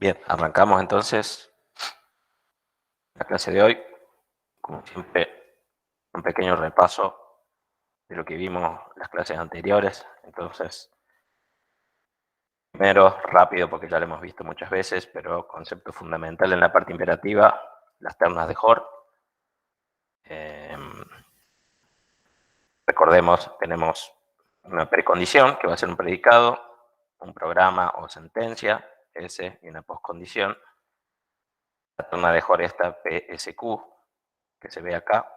Bien, arrancamos entonces la clase de hoy. Como siempre, un pequeño repaso de lo que vimos las clases anteriores. Entonces, primero, rápido porque ya lo hemos visto muchas veces, pero concepto fundamental en la parte imperativa, las ternas de Hoare. Recordemos, tenemos una precondición que va a ser un predicado, un programa o sentencia, S, y una postcondición. La terna de Hoare está PSQ, que se ve acá.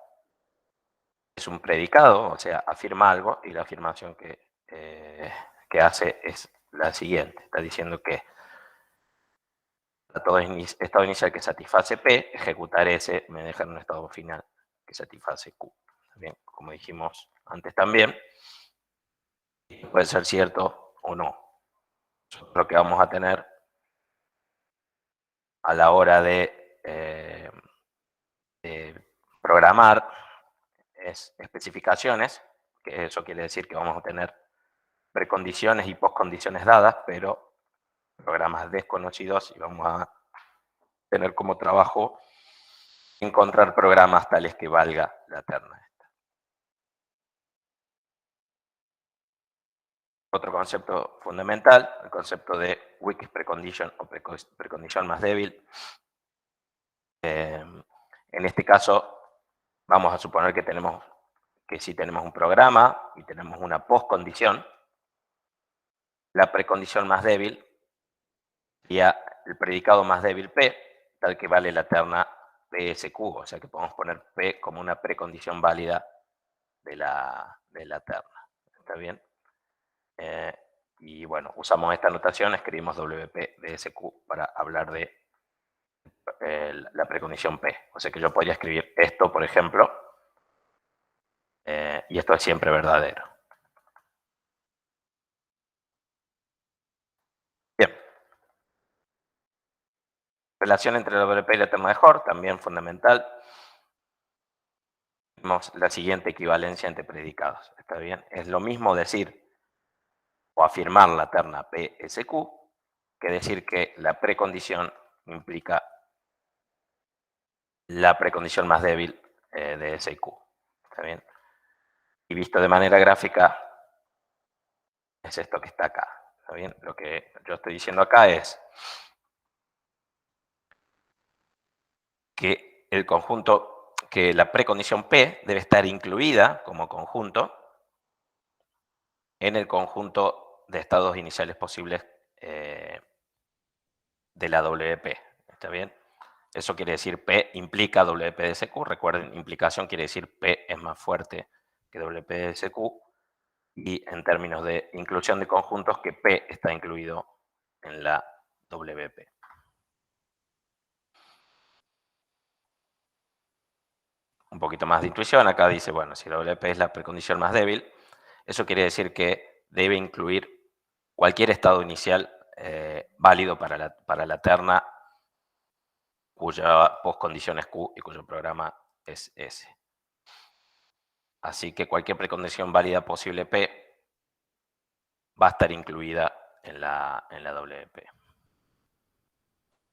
Es un predicado, o sea, afirma algo, y la afirmación que hace es la siguiente. Está diciendo que estado inicial que satisface P, ejecutar S me deja en un estado final que satisface Q. Bien, como dijimos antes también, puede ser cierto o no. Eso es lo que vamos a tener a la hora de programar especificaciones, que eso quiere decir que vamos a tener precondiciones y postcondiciones dadas, pero programas desconocidos, y vamos a tener como trabajo encontrar programas tales que valga la terna esta. Otro concepto fundamental, el concepto de weakest precondition o precondición más débil. En este caso, vamos a suponer que si tenemos un programa y tenemos una postcondición, la precondición más débil sería el predicado más débil P, tal que vale la terna PSQ, o sea que podemos poner P como una precondición válida de la terna. ¿Está bien? Y bueno, usamos esta notación, escribimos WP DSQ para hablar de la precondición P. O sea que yo podría escribir esto, por ejemplo, y esto es siempre verdadero. Bien. Relación entre la WP y la terna de Hoare, también fundamental. Tenemos la siguiente equivalencia entre predicados. ¿Está bien? Es lo mismo decir o afirmar la terna PSQ que decir que la precondición implica la precondición más débil de SQ. ¿Está bien? Y visto de manera gráfica, es esto que está acá. ¿Está bien? Lo que yo estoy diciendo acá es que el conjunto, que la precondición P debe estar incluida como conjunto en el conjunto de estados iniciales posibles de la WP. ¿Está bien? Eso quiere decir P implica WP de SQ. Recuerden, implicación quiere decir P es más fuerte que WP de SQ. Y en términos de inclusión de conjuntos, que P está incluido en la WP. Un poquito más de intuición, acá dice, bueno, si la WP es la precondición más débil, eso quiere decir que debe incluir cualquier estado inicial válido para la terna cuya postcondición es Q y cuyo programa es S. Así que cualquier precondición válida posible P va a estar incluida en la WP.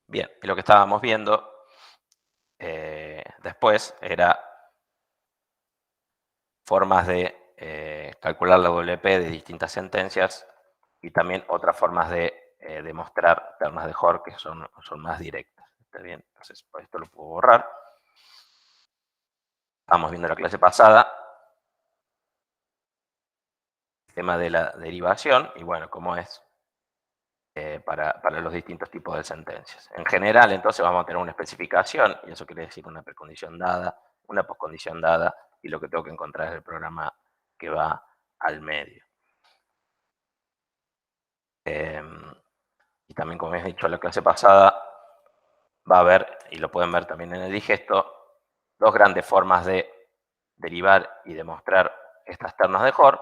Bien, y lo que estábamos viendo después era formas de calcular la WP de distintas sentencias y también otras formas de demostrar ternas de Hoare que son más directas. ¿Está bien? Entonces, por esto lo puedo borrar. Estamos viendo la clase pasada el tema de la derivación y bueno, cómo es para los distintos tipos de sentencias. En general, entonces, vamos a tener una especificación, y eso quiere decir una precondición dada, una postcondición dada, y lo que tengo que encontrar es el programa que va al medio. Y también, como he dicho en la clase pasada, va a haber, y lo pueden ver también en el digesto, dos grandes formas de derivar y demostrar estas ternas de Hoare.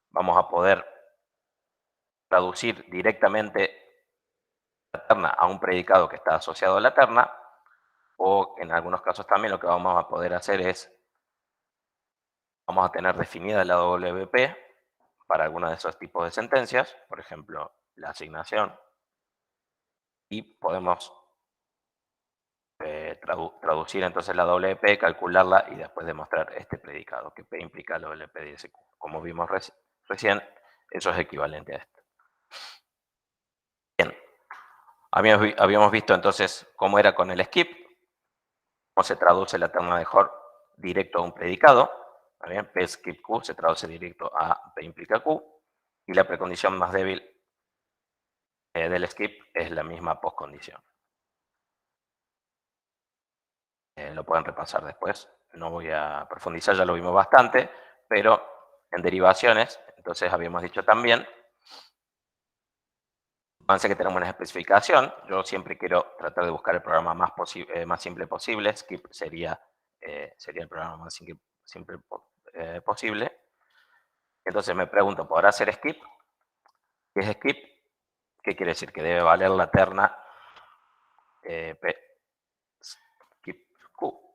Vamos a poder traducir directamente la terna a un predicado que está asociado a la terna, o en algunos casos también lo que vamos a poder hacer es, vamos a tener definida la WP para algunos de esos tipos de sentencias, por ejemplo, la asignación, y podemos traducir entonces la WP, calcularla y después demostrar este predicado, que P implica la WP de ese Q. Como vimos recién, eso es equivalente a esto. Bien, habíamos visto entonces cómo era con el skip, cómo se traduce la terna de Hort directo a un predicado. Bien, P skip Q se traduce directo a P implica Q, y la precondición más débil del skip es la misma postcondición. Lo pueden repasar después. No voy a profundizar, ya lo vimos bastante, pero en derivaciones, entonces habíamos dicho también, fíjense que tenemos una especificación. Yo siempre quiero tratar de buscar el programa más simple posible. Skip sería el programa más simple posible. Entonces me pregunto, ¿podrá ser skip? ¿Qué es skip? ¿Qué quiere decir? Que debe valer la terna P skip Q.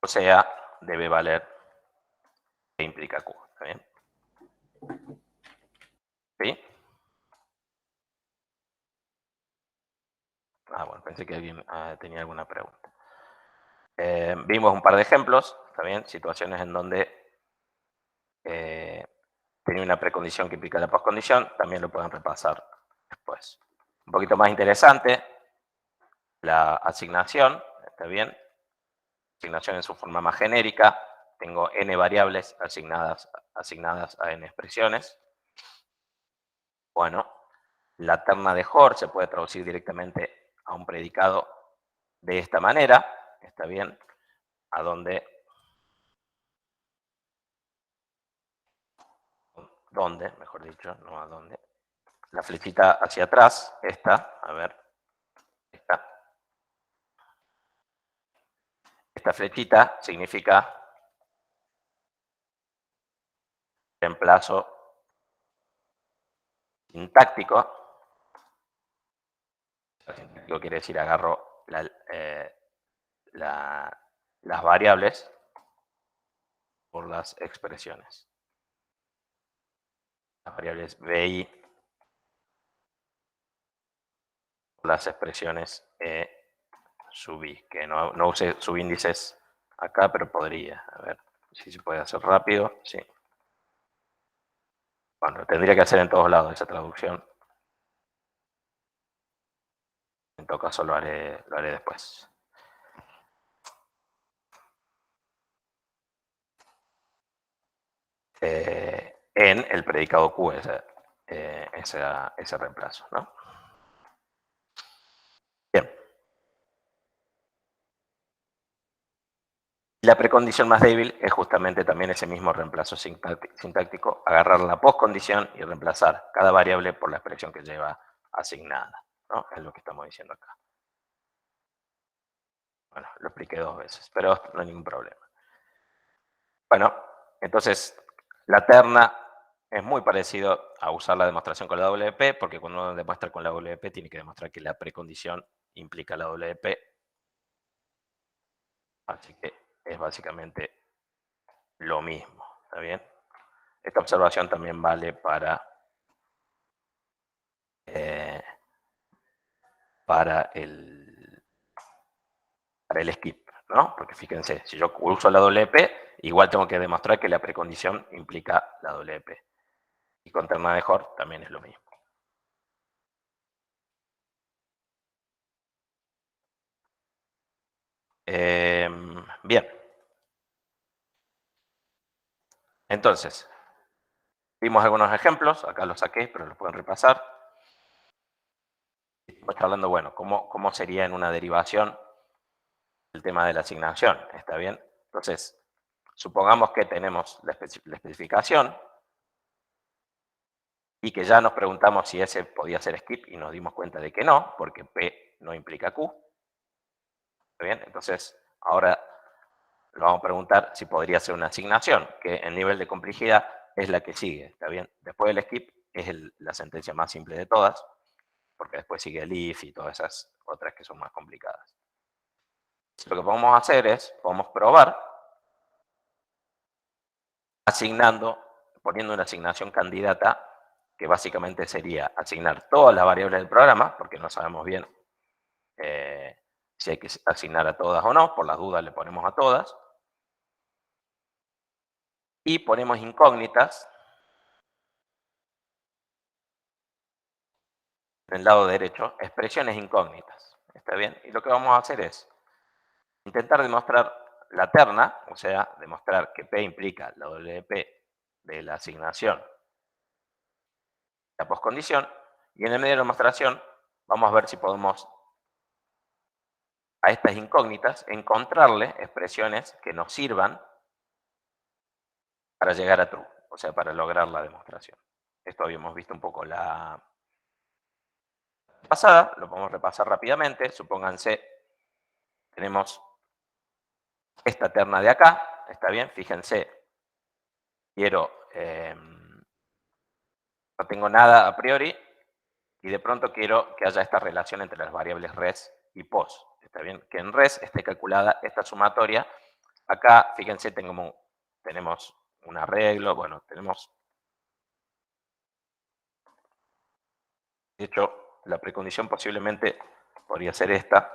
O sea, debe valer P implica Q. ¿Está bien? ¿Sí? Bueno, pensé que alguien tenía alguna pregunta. Vimos un par de ejemplos, ¿está bien? Situaciones en donde tenía una precondición que implica la postcondición, también lo pueden repasar después. Un poquito más interesante, la asignación, ¿está bien? Asignación en su forma más genérica, tengo n variables asignadas a n expresiones. Bueno, la terna de Hort se puede traducir directamente a un predicado de esta manera, ¿está bien? A donde mejor dicho, no a dónde. La flechita hacia atrás, esta, a ver, esta flechita significa reemplazo sintáctico. Sintáctico quiere decir agarro las variables por las expresiones. Las variables BI por las expresiones sub I, que no use subíndices acá, pero podría. A ver si se puede hacer rápido. Sí. Bueno, tendría que hacer en todos lados esa traducción. En todo caso lo haré después. En el predicado Q ese reemplazo, ¿no? Bien. La precondición más débil es justamente también ese mismo reemplazo sintáctico, agarrar la postcondición y reemplazar cada variable por la expresión que lleva asignada, ¿no? Es lo que estamos diciendo acá. Bueno, lo expliqué 2 veces, pero no hay ningún problema. Bueno, entonces la terna es muy parecido a usar la demostración con la WP, porque cuando uno demuestra con la WP tiene que demostrar que la precondición implica la WP. Así que es básicamente lo mismo, ¿está bien? Esta observación también vale para el skip, ¿no? Porque fíjense, si yo uso la WP, igual tengo que demostrar que la precondición implica la WP. Y con terna de Hort también es lo mismo. Bien. Entonces, vimos algunos ejemplos, acá los saqué, pero los pueden repasar. Estamos hablando, bueno, cómo sería en una derivación el tema de la asignación, ¿está bien? Entonces, supongamos que tenemos la especificación y que ya nos preguntamos si ese podía ser skip y nos dimos cuenta de que no, porque P no implica Q. ¿Está bien? Entonces, ahora lo vamos a preguntar si podría ser una asignación, que el nivel de complejidad es la que sigue, ¿está bien? Después del skip es la sentencia más simple de todas, porque después sigue el if y todas esas otras que son más complicadas. Lo que podemos hacer es, podemos probar asignando, poniendo una asignación candidata, que básicamente sería asignar todas las variables del programa, porque no sabemos bien si hay que asignar a todas o no, por las dudas le ponemos a todas. Y ponemos incógnitas en el lado derecho, expresiones incógnitas. ¿Está bien? Y lo que vamos a hacer es intentar demostrar la terna, o sea, demostrar que P implica la WP de la asignación, la poscondición, y en el medio de la demostración vamos a ver si podemos a estas incógnitas encontrarle expresiones que nos sirvan para llegar a true, o sea, para lograr la demostración. Esto habíamos visto un poco la pasada, lo podemos repasar rápidamente. Supónganse, tenemos esta terna de acá, ¿está bien? Fíjense, quiero, no tengo nada a priori, y de pronto quiero que haya esta relación entre las variables res y pos. ¿Está bien? Que en res esté calculada esta sumatoria. Acá, fíjense, tenemos un arreglo, bueno, tenemos... De hecho, la precondición posiblemente podría ser esta,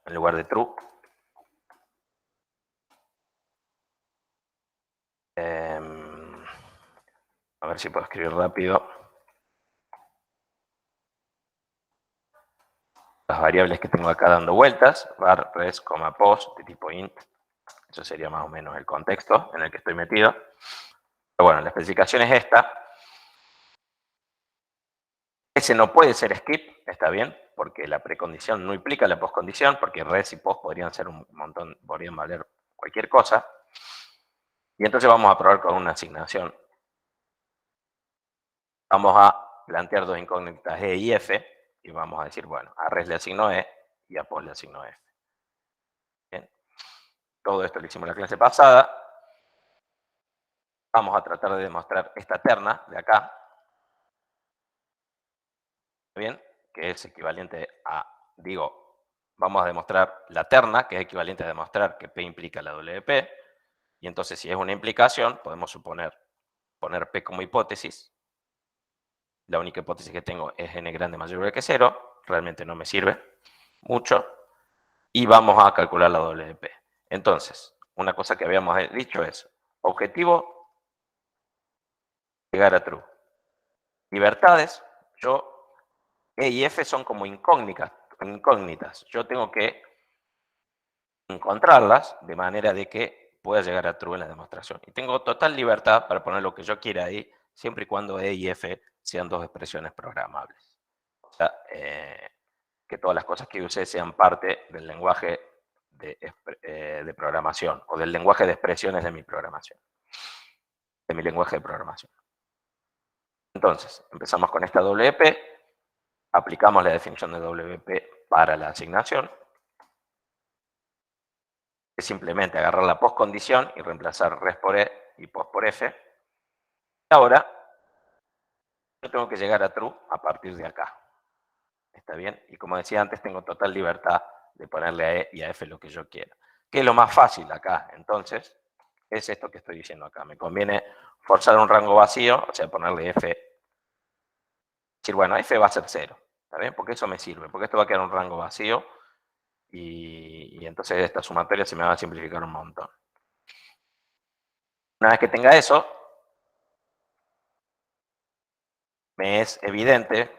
en lugar de true. A ver si puedo escribir rápido. Las variables que tengo acá dando vueltas, var, res, pos, de tipo int. Eso sería más o menos el contexto en el que estoy metido. Pero bueno, la especificación es esta. Ese no puede ser skip, está bien, porque la precondición no implica la poscondición, porque res y pos podrían ser un montón, podrían valer cualquier cosa. Y entonces vamos a probar con una asignación. Vamos a plantear dos incógnitas E y F, y vamos a decir, bueno, a res le asigno E y a pos le asigno F. Bien. Todo esto lo hicimos en la clase pasada. Vamos a tratar de demostrar esta terna de acá, ¿bien? Que es equivalente a, vamos a demostrar la terna, que es equivalente a demostrar que P implica la WP, y entonces si es una implicación, podemos poner P como hipótesis. La única hipótesis que tengo es n grande mayor que 0, realmente no me sirve mucho, y vamos a calcular la WP. Entonces, una cosa que habíamos dicho es, objetivo, llegar a true. Libertades, E y F son como incógnitas. Yo tengo que encontrarlas de manera de que pueda llegar a true en la demostración. Y tengo total libertad para poner lo que yo quiera ahí, siempre y cuando E y F sean dos expresiones programables. O sea, que todas las cosas que use sean parte del lenguaje de programación o del lenguaje de expresiones de mi programación, de mi lenguaje de programación. Entonces, empezamos con esta WP, aplicamos la definición de WP para la asignación, es simplemente agarrar la postcondición y reemplazar res por E y pos por F. Y ahora, yo tengo que llegar a true a partir de acá. ¿Está bien? Y como decía antes, tengo total libertad de ponerle a E y a F lo que yo quiera. ¿Qué es lo más fácil acá? Entonces, es esto que estoy diciendo acá. Me conviene forzar un rango vacío, o sea, ponerle F. Decir, bueno, F va a ser 0. ¿Está bien? Porque eso me sirve, porque esto va a quedar un rango vacío y entonces esta sumatoria se me va a simplificar un montón. Una vez que tenga eso, me es evidente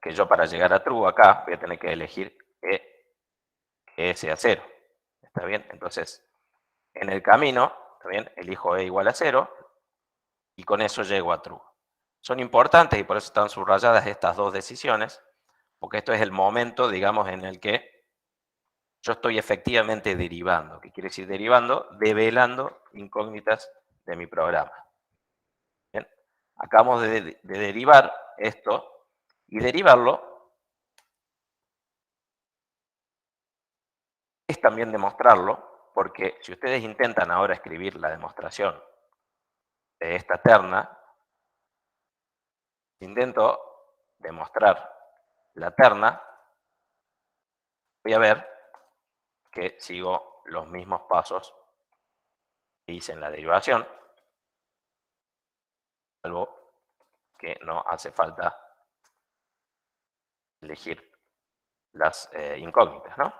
que yo para llegar a true acá voy a tener que elegir E que sea 0. ¿Está bien? Entonces, en el camino, ¿está bien? Elijo E igual a 0 y con eso llego a true. Son importantes y por eso están subrayadas estas dos decisiones, porque esto es el momento, digamos, en el que yo estoy efectivamente derivando. ¿Qué quiere decir derivando? Develando incógnitas de mi programa. Bien. Acabamos de derivar esto y derivarlo es también demostrarlo, porque si ustedes intentan ahora escribir la demostración de esta terna, intento demostrar la terna, voy a ver que sigo los mismos pasos que hice en la derivación. salvo que no hace falta elegir las incógnitas, ¿no?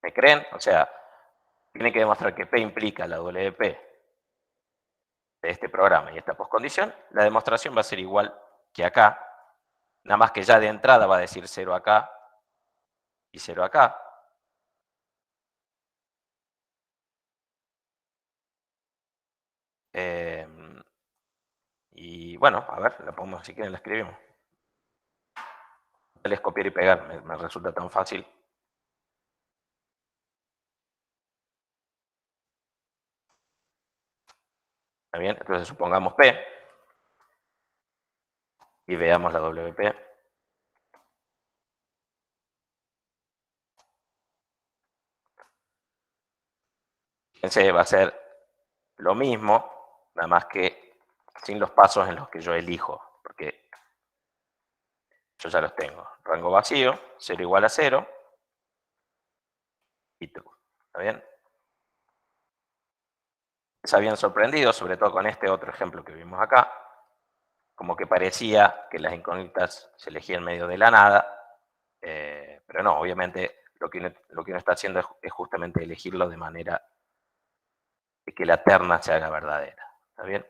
¿Me creen? O sea, tiene que demostrar que P implica la WP de este programa y esta postcondición. La demostración va a ser igual que acá, nada más que ya de entrada va a decir 0 acá y 0 acá. Y bueno, a ver, la podemos, si quieren la escribimos. Les copiar y pegar, me resulta tan fácil. ¿Está bien? Entonces supongamos P y veamos la WP. Fíjense, va a ser lo mismo, nada más que sin los pasos en los que yo elijo, porque yo ya los tengo. Rango vacío, 0 igual a 0 y true. ¿Está bien? Se habían sorprendido, sobre todo con este otro ejemplo que vimos acá, como que parecía que las incógnitas se elegían en medio de la nada, pero no, obviamente lo que uno está haciendo es justamente elegirlo de manera de que la terna se haga verdadera. ¿Está bien?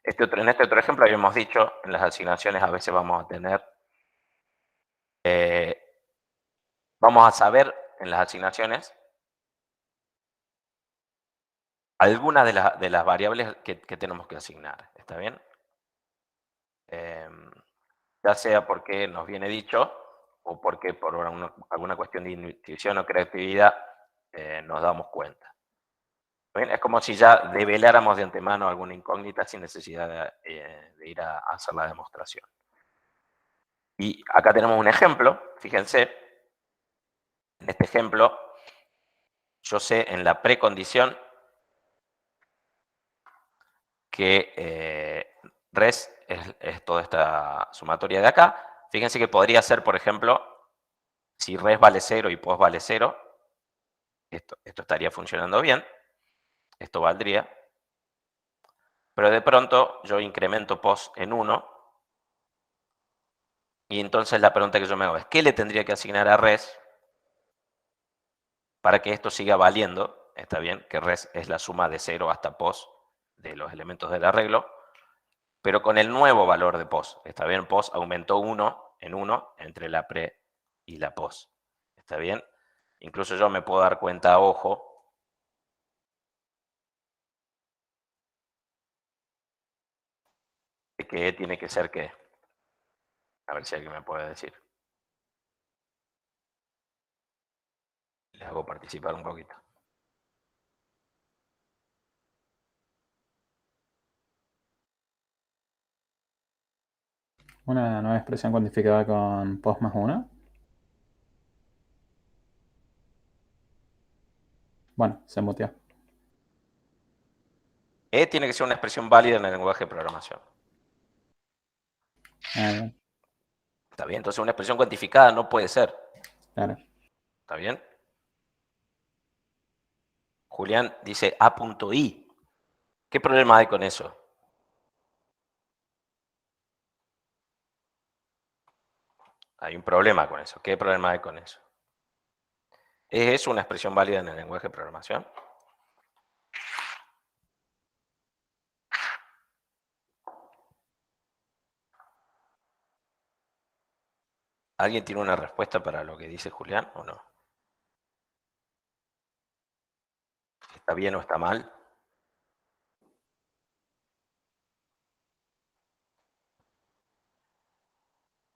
En este otro ejemplo habíamos dicho, en las asignaciones a veces vamos a tener, vamos a saber en las asignaciones algunas de las variables que tenemos que asignar. ¿Está bien? Ya sea porque nos viene dicho o porque por alguna cuestión de intuición o creatividad nos damos cuenta. ¿Bien? Es como si ya develáramos de antemano alguna incógnita sin necesidad de ir a hacer la demostración. Y acá tenemos un ejemplo, fíjense, en este ejemplo yo sé en la precondición que res es toda esta sumatoria de acá. Fíjense que podría ser, por ejemplo, si res vale 0 y pos vale 0, esto estaría funcionando bien, esto valdría, pero de pronto yo incremento pos en 1, y entonces la pregunta que yo me hago es, ¿qué le tendría que asignar a res para que esto siga valiendo? Está bien, que res es la suma de 0 hasta pos de los elementos del arreglo, pero con el nuevo valor de pos. Está bien, pos aumentó 1 en 1 entre la pre y la pos. Está bien, incluso yo me puedo dar cuenta, ojo, de que tiene que ser que, a ver si alguien me puede decir. Les hago participar un poquito. Una nueva expresión cuantificada con pos más 1. Bueno, se muteó. E tiene que ser una expresión válida en el lenguaje de programación. Ah, bien, ¿Está bien? Entonces una expresión cuantificada no puede ser. claro. ¿Está bien? Julián dice A.I. ¿Qué problema hay con eso? Hay un problema con eso. ¿Qué problema hay con eso? ¿Es una expresión válida en el lenguaje de programación? ¿Alguien tiene una respuesta para lo que dice Julián o no? ¿Está bien o está mal?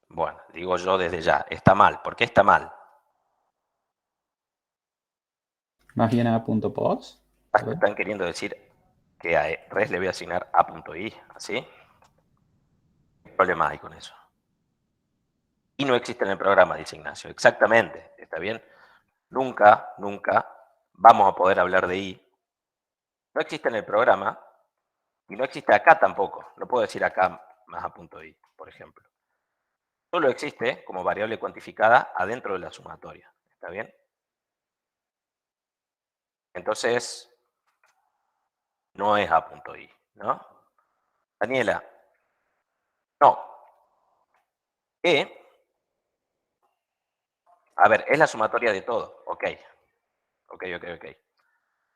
Bueno, digo yo desde ya, está mal. ¿Por qué está mal? Más bien a.pos. Tal vez. Están queriendo decir que a res le voy a asignar A.I, ¿así? ¿Qué problema hay con eso? Y no existe en el programa, dice Ignacio. Exactamente, ¿está bien? Nunca, nunca vamos a poder hablar de I. No existe en el programa y no existe acá tampoco. No puedo decir acá más A.I, por ejemplo. Solo existe como variable cuantificada adentro de la sumatoria. ¿Está bien? Entonces, no es A.I. ¿no? Daniela. No. A ver, es la sumatoria de todo. Ok. Ok.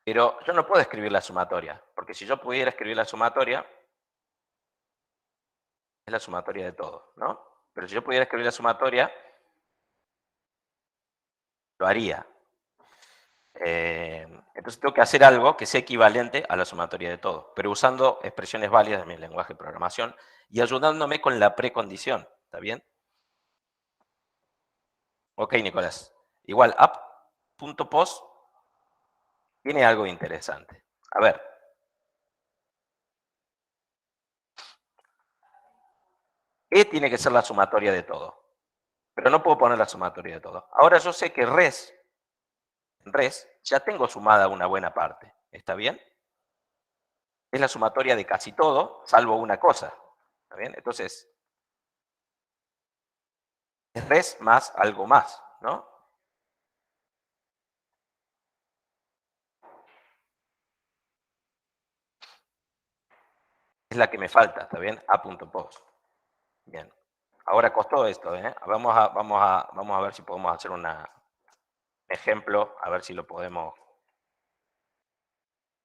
Pero yo no puedo escribir la sumatoria, porque si yo pudiera escribir la sumatoria, es la sumatoria de todo, ¿no? Pero si yo pudiera escribir la sumatoria, lo haría. Entonces tengo que hacer algo que sea equivalente a la sumatoria de todo, pero usando expresiones válidas de mi lenguaje de programación y ayudándome con la precondición, ¿está bien? Ok, Nicolás. Igual, app.post tiene algo interesante. A ver. Tiene que ser la sumatoria de todo, pero no puedo poner la sumatoria de todo. Ahora yo sé que en res, ya tengo sumada una buena parte, ¿está bien? Es la sumatoria de casi todo, salvo una cosa, ¿está bien? Entonces, es res más algo más, ¿no? Es la que me falta, ¿está bien? A.post. Bien. Ahora costó esto, ¿eh? Vamos a ver si podemos hacer un ejemplo, a ver si lo podemos,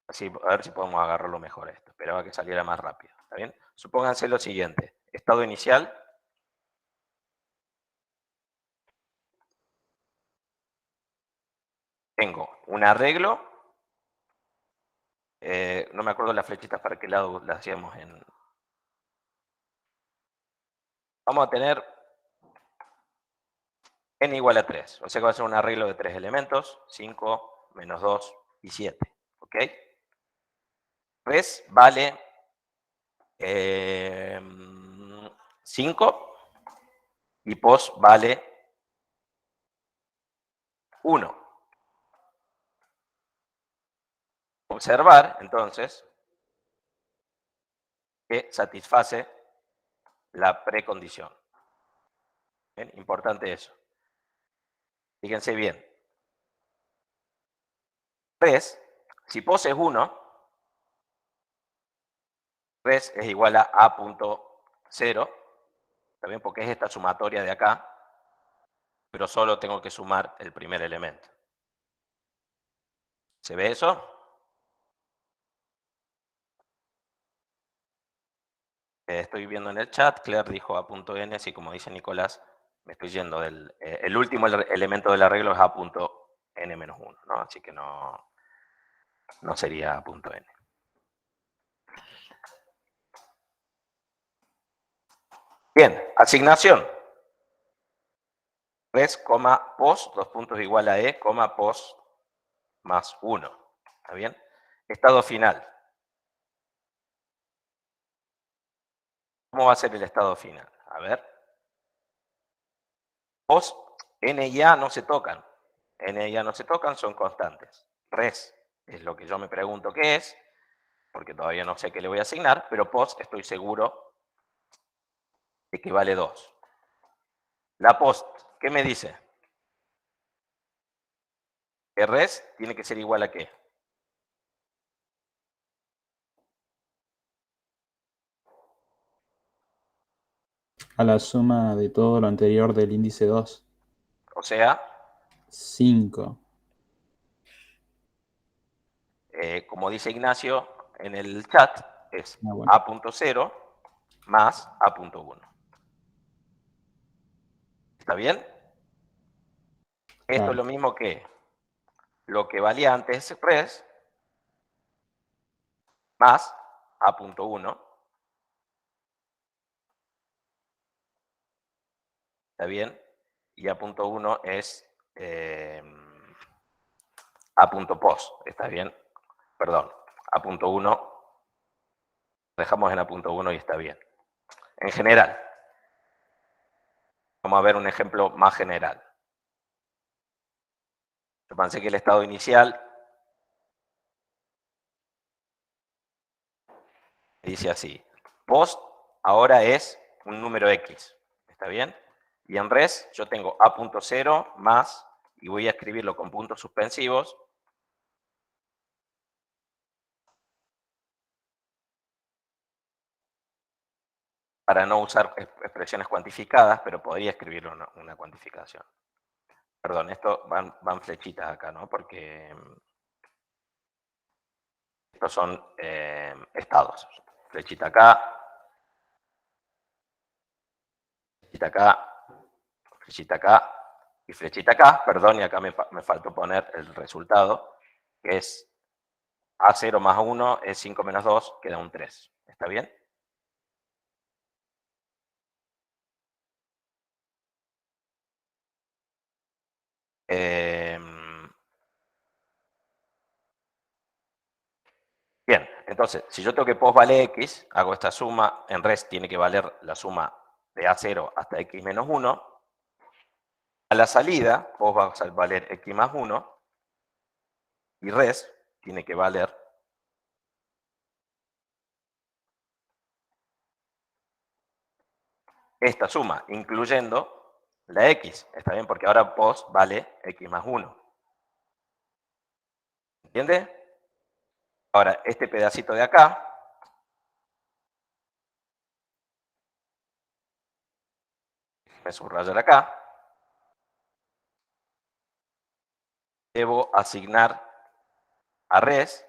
a ver si podemos agarrarlo mejor esto. Esperaba que saliera más rápido, ¿está bien? Supónganse lo siguiente. Estado inicial. Tengo un arreglo. No me acuerdo las flechitas para qué lado las hacíamos en... Vamos a tener n igual a 3. O sea que va a ser un arreglo de 3 elementos. 5, menos 2 y 7. ¿Ok? Res vale 5 y post vale 1. Observar, entonces, que satisface la precondición. ¿Bien? Importante eso. Fíjense bien. Res, si post es 1, res es igual a a.0, también porque es esta sumatoria de acá, pero solo tengo que sumar el primer elemento. ¿Se ve eso? Estoy viendo en el chat, Claire dijo a.n, así como dice Nicolás, me estoy yendo del... el último elemento del arreglo es a.n-1, ¿no? Así que no sería a.n. Bien, asignación. Res, post, 2 puntos igual a e, post más 1. ¿Está bien? Estado final. ¿Cómo va a ser el estado final? A ver. Post, n y a no se tocan. N y a no se tocan, son constantes. Res es lo que yo me pregunto qué es, porque todavía no sé qué le voy a asignar, pero post estoy seguro de que vale 2. La post, ¿qué me dice? Que res tiene que ser igual a qué. A la suma de todo lo anterior del índice 2. O sea, 5. Como dice Ignacio en el chat, es Bueno. a.0 más a.1. ¿Está bien? Esto Claro. es lo mismo que lo que valía antes res más a.1. ¿Está bien? Y a.1 es a.post. ¿Está bien? Perdón. A.1. Dejamos en a.1 y está bien. En general. Vamos a ver un ejemplo más general. Yo pensé que el estado inicial dice así. Post ahora es un número X. ¿Está bien? Y en res yo tengo a.0 más, y voy a escribirlo con puntos suspensivos, para no usar expresiones cuantificadas, pero podría escribir una cuantificación. Perdón, esto van flechitas acá, ¿no? Porque estos son estados. Flechita acá, flechita acá, flechita acá y flechita acá. Perdón, y acá me faltó poner el resultado, que es A0 más 1 es 5 menos 2, queda un 3. ¿Está bien? Bien, entonces, si yo tengo que post vale x, hago esta suma, en res tiene que valer la suma de A0 hasta x menos 1. A la salida, post va a valer x más 1, y res tiene que valer esta suma, incluyendo la x. ¿Está bien? Porque ahora post vale x más 1. ¿Entiende? Ahora, este pedacito de acá, me subrayar acá, debo asignar a res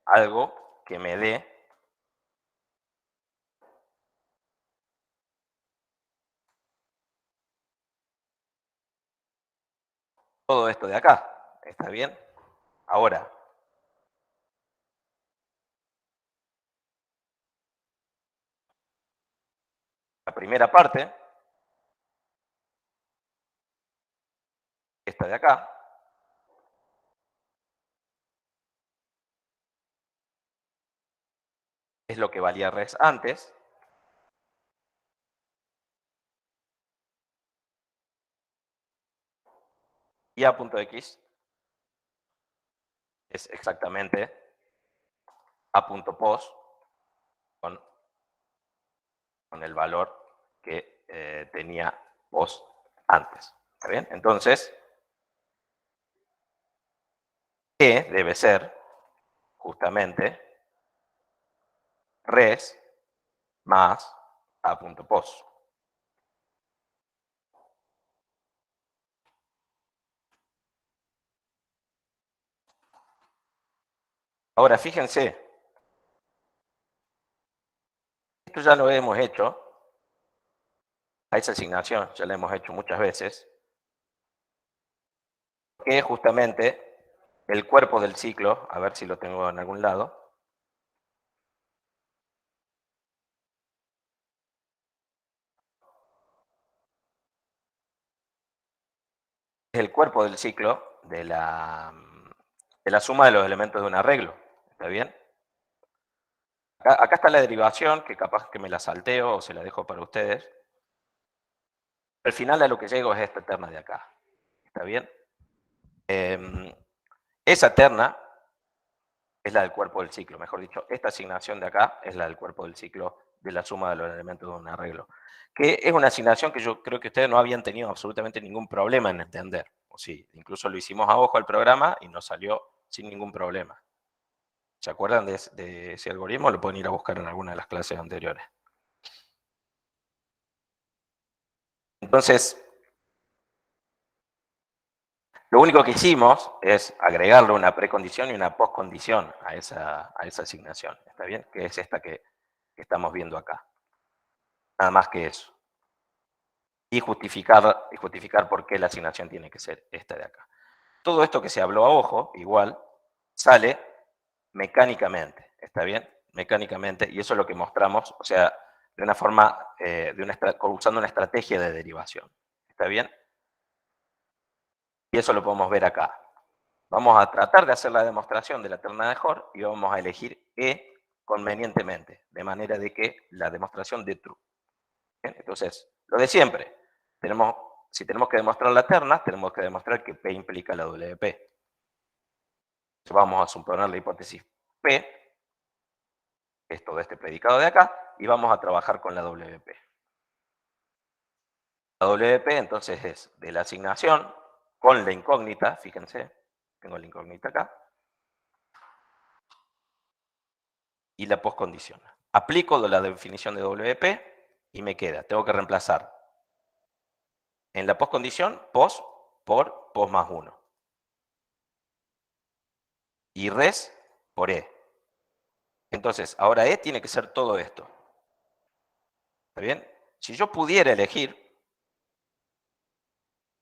algo que me dé todo esto de acá. ¿Está bien? Ahora, la primera parte, esta de acá, es lo que valía res antes. Y a.x es exactamente a.pos con el valor que tenía pos antes. ¿Está bien? Entonces, E debe ser justamente res más a.pos. Ahora, fíjense, esto ya lo hemos hecho, a esa asignación ya la hemos hecho muchas veces, que es justamente el cuerpo del ciclo, a ver si lo tengo en algún lado, es el cuerpo del ciclo de la suma de los elementos de un arreglo. ¿Está bien? Acá está la derivación, que capaz que me la salteo o se la dejo para ustedes. Al final a lo que llego es esta terna de acá. ¿Está bien? Esa terna es la del cuerpo del ciclo, mejor dicho, esta asignación de acá es la del cuerpo del ciclo de la suma de los elementos de un arreglo. Que es una asignación que yo creo que ustedes no habían tenido absolutamente ningún problema en entender. O sí, incluso lo hicimos a ojo al programa y nos salió sin ningún problema. ¿Se acuerdan de ese algoritmo? Lo pueden ir a buscar en alguna de las clases anteriores. Entonces, lo único que hicimos es agregarle una precondición y una postcondición a esa asignación. ¿Está bien? Que es esta que estamos viendo acá. Nada más que eso. Y justificar por qué la asignación tiene que ser esta de acá. Todo esto que se habló a ojo, igual, sale mecánicamente. ¿Está bien? Mecánicamente. Y eso es lo que mostramos, o sea, de una forma, usando una estrategia de derivación. ¿Está bien? Y eso lo podemos ver acá. Vamos a tratar de hacer la demostración de la terna de Hor y vamos a elegir E convenientemente, de manera de que la demostración dé true. ¿Bien? Entonces, lo de siempre. Si tenemos que demostrar la terna, tenemos que demostrar que P implica la WP. Entonces, vamos a suponer la hipótesis P, que es todo este predicado de acá, y vamos a trabajar con la WP. La WP entonces es de la asignación con la incógnita, fíjense, tengo la incógnita acá, y la postcondición. Aplico la definición de WP, y me queda, tengo que reemplazar en la postcondición pos por pos más 1. Y res por e. Entonces, ahora e tiene que ser todo esto. ¿Está bien? Si yo pudiera elegir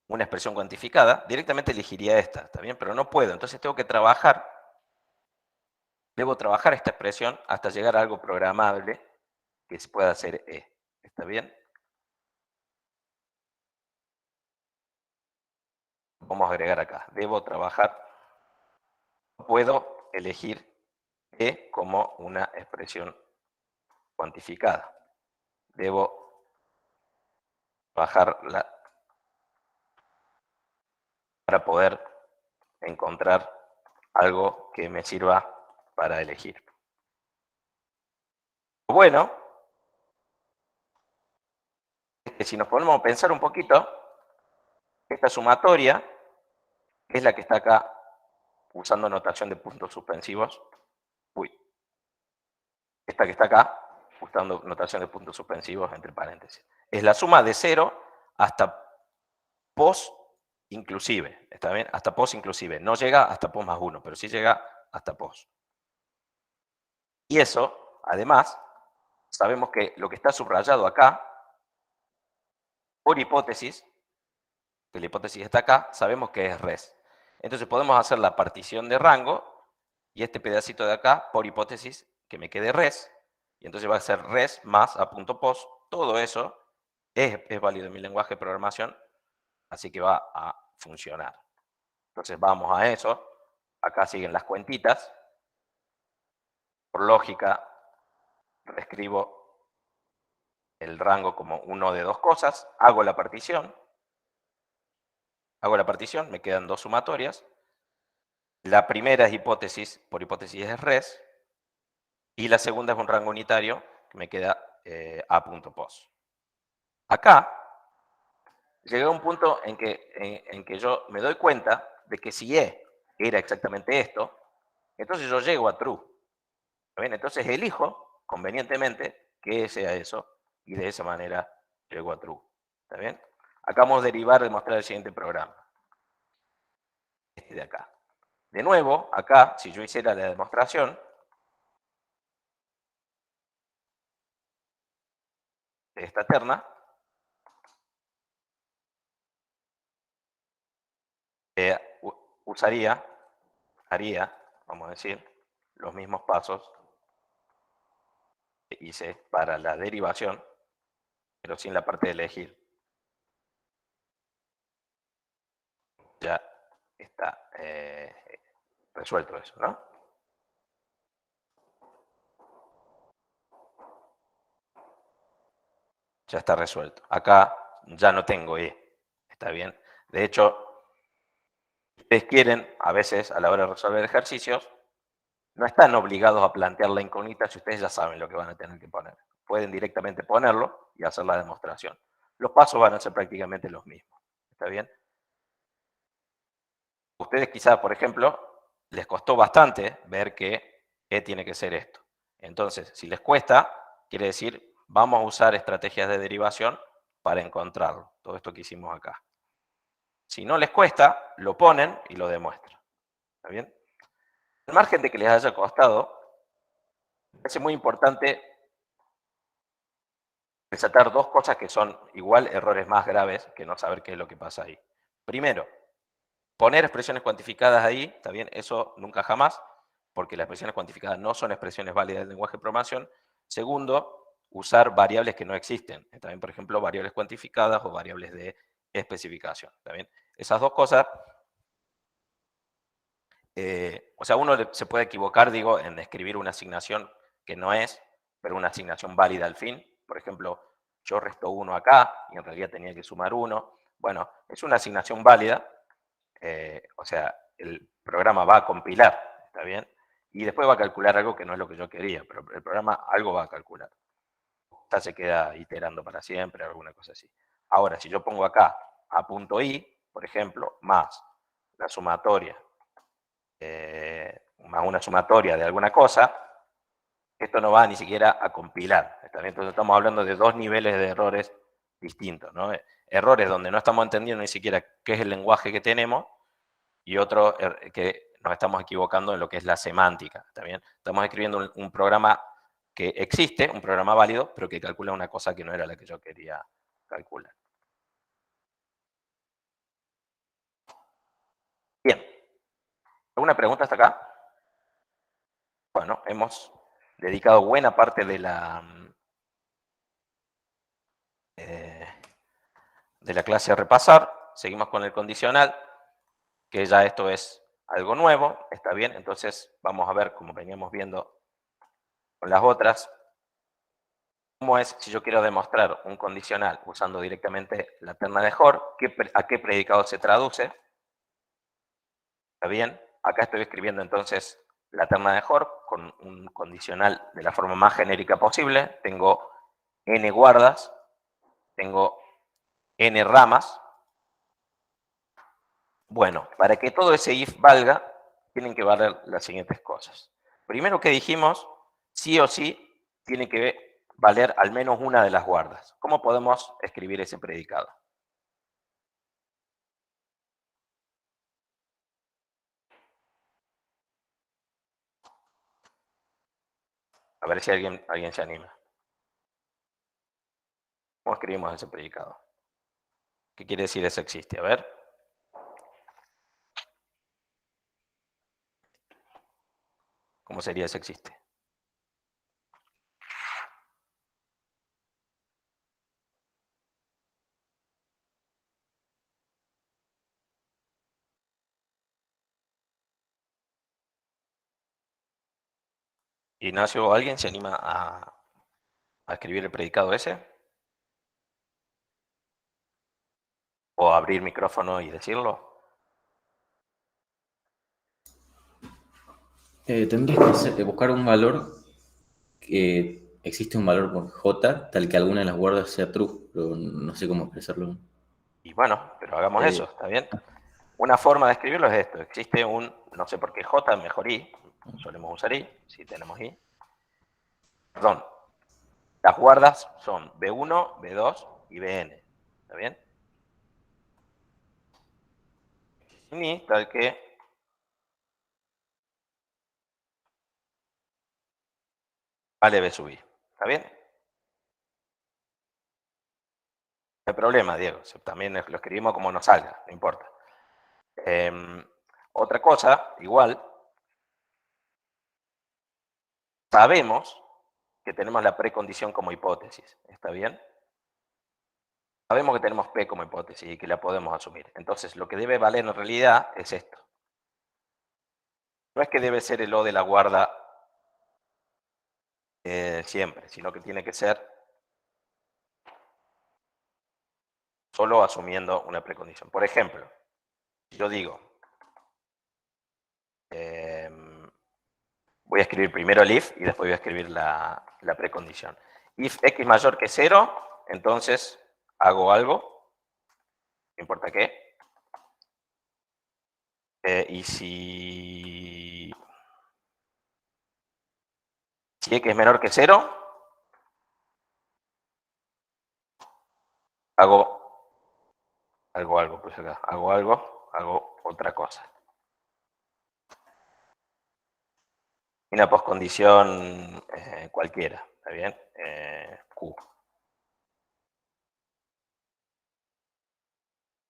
una expresión cuantificada, directamente elegiría esta, ¿está bien? Pero no puedo, entonces tengo que trabajar, debo trabajar esta expresión hasta llegar a algo programable que se pueda hacer e. ¿Está bien? Vamos a agregar acá, debo trabajar, puedo elegir e como una expresión cuantificada. Debo bajarla para poder encontrar algo que me sirva para elegir. Bueno, es que si nos ponemos a pensar un poquito, esta sumatoria es la que está acá usando notación de puntos suspensivos. Uy, esta que está acá usando notación de puntos suspensivos entre paréntesis. Es la suma de 0 hasta pos inclusive, ¿está bien? Hasta pos inclusive. No llega hasta pos más 1, pero sí llega hasta pos. Y eso, además, sabemos que lo que está subrayado acá, por hipótesis, que la hipótesis está acá, sabemos que es res. Entonces podemos hacer la partición de rango y este pedacito de acá, por hipótesis, que me quede res, y entonces va a ser res más a punto pos. Todo eso es válido en mi lenguaje de programación, así que va a funcionar. Entonces vamos a eso. Acá siguen las cuentitas. Por lógica, reescribo el rango como uno de dos cosas. Hago la partición, me quedan dos sumatorias. La primera es hipótesis, por hipótesis es res, y la segunda es un rango unitario, que me queda a.pos. Acá llegué a un punto en que yo me doy cuenta de que si e era exactamente esto, entonces yo llego a true. ¿Está bien? Entonces elijo convenientemente que sea eso, y de esa manera llego a true. ¿Está bien? Acá vamos a derivar de mostrar el siguiente programa. Este de acá. De nuevo, acá, si yo hiciera la demostración, de esta terna, haría, vamos a decir, los mismos pasos que hice para la derivación, pero sin la parte de elegir. Ya está resuelto eso, ¿no? Ya está resuelto. Acá ya no tengo E, ¿está bien? De hecho, ustedes quieren, a veces, a la hora de resolver ejercicios, no están obligados a plantear la incógnita si ustedes ya saben lo que van a tener que poner. Pueden directamente ponerlo y hacer la demostración. Los pasos van a ser prácticamente los mismos. ¿Está bien? Ustedes quizás, por ejemplo, les costó bastante ver que E tiene que ser esto. Entonces, si les cuesta, quiere decir, vamos a usar estrategias de derivación para encontrarlo. Todo esto que hicimos acá. Si no les cuesta, lo ponen y lo demuestran. ¿Está bien? Al margen de que les haya costado, me parece muy importante resaltar dos cosas que son igual errores más graves que no saber qué es lo que pasa ahí. Primero, poner expresiones cuantificadas ahí, ¿está bien? Eso nunca jamás, porque las expresiones cuantificadas no son expresiones válidas del lenguaje de programación. Segundo, usar variables que no existen. ¿Está bien? Por ejemplo, variables cuantificadas o variables de especificación. ¿Está bien? Esas dos cosas, o sea, uno se puede equivocar, digo, en escribir una asignación que no es, pero una asignación válida al fin. Por ejemplo, yo resto 1 acá y en realidad tenía que sumar 1. Bueno, es una asignación válida, o sea, el programa va a compilar, ¿está bien? Y después va a calcular algo que no es lo que yo quería, pero el programa algo va a calcular. Ya se queda iterando para siempre, alguna cosa así. Ahora, si yo pongo acá a.i, por ejemplo, más la sumatoria, más una sumatoria de alguna cosa, esto no va ni siquiera a compilar. ¿Está bien? Entonces estamos hablando de dos niveles de errores distintos, ¿no? Errores donde no estamos entendiendo ni siquiera qué es el lenguaje que tenemos, y otro que nos estamos equivocando en lo que es la semántica. ¿Está bien? Estamos escribiendo un programa que existe, un programa válido, pero que calcula una cosa que no era la que yo quería calcular. Bien. ¿Alguna pregunta hasta acá? Bueno, hemos dedicado buena parte de la clase a repasar. Seguimos con el condicional, que ya esto es algo nuevo, está bien. Entonces vamos a ver, como veníamos viendo con las otras, cómo es si yo quiero demostrar un condicional usando directamente la terna de Hoare, a qué predicado se traduce. ¿Está bien? Acá estoy escribiendo entonces la terna de Hoare con un condicional de la forma más genérica posible. Tengo n guardas, tengo n ramas. Bueno, para que todo ese if valga, tienen que valer las siguientes cosas. Primero que dijimos, sí o sí, tiene que valer al menos una de las guardas. ¿Cómo podemos escribir ese predicado? A ver si alguien se anima. ¿Cómo escribimos ese predicado? ¿Qué quiere decir eso existe? A ver. ¿Cómo sería eso existe? Ignacio, ¿alguien se anima a escribir el predicado ese? ¿O abrir micrófono y decirlo? Tendrías que buscar un valor que existe un valor por j tal que alguna de las guardas sea true, pero no sé cómo expresarlo. Y bueno, pero hagamos Eh, eso, ¿está bien? Una forma de escribirlo es esto. Existe un, no sé por qué j, mejor i. Solemos usar i, si tenemos i. Perdón. Las guardas son B1, B2 y Bn. ¿Está bien? Sin i, tal que vale B sub i. ¿Está bien? No hay problema, Diego. También lo escribimos como nos salga, no importa. Otra cosa, igual, sabemos que tenemos la precondición como hipótesis. ¿Está bien? Sabemos que tenemos P como hipótesis y que la podemos asumir. Entonces, lo que debe valer en realidad es esto. No es que debe ser el O de la guarda siempre, sino que tiene que ser solo asumiendo una precondición. Por ejemplo, si yo digo, voy a escribir primero el if y después voy a escribir la precondición. If x mayor que 0, entonces hago algo, no importa qué. Y si x es menor que 0, hago algo, pues acá, hago otra cosa. Una poscondición cualquiera, ¿está bien? Q.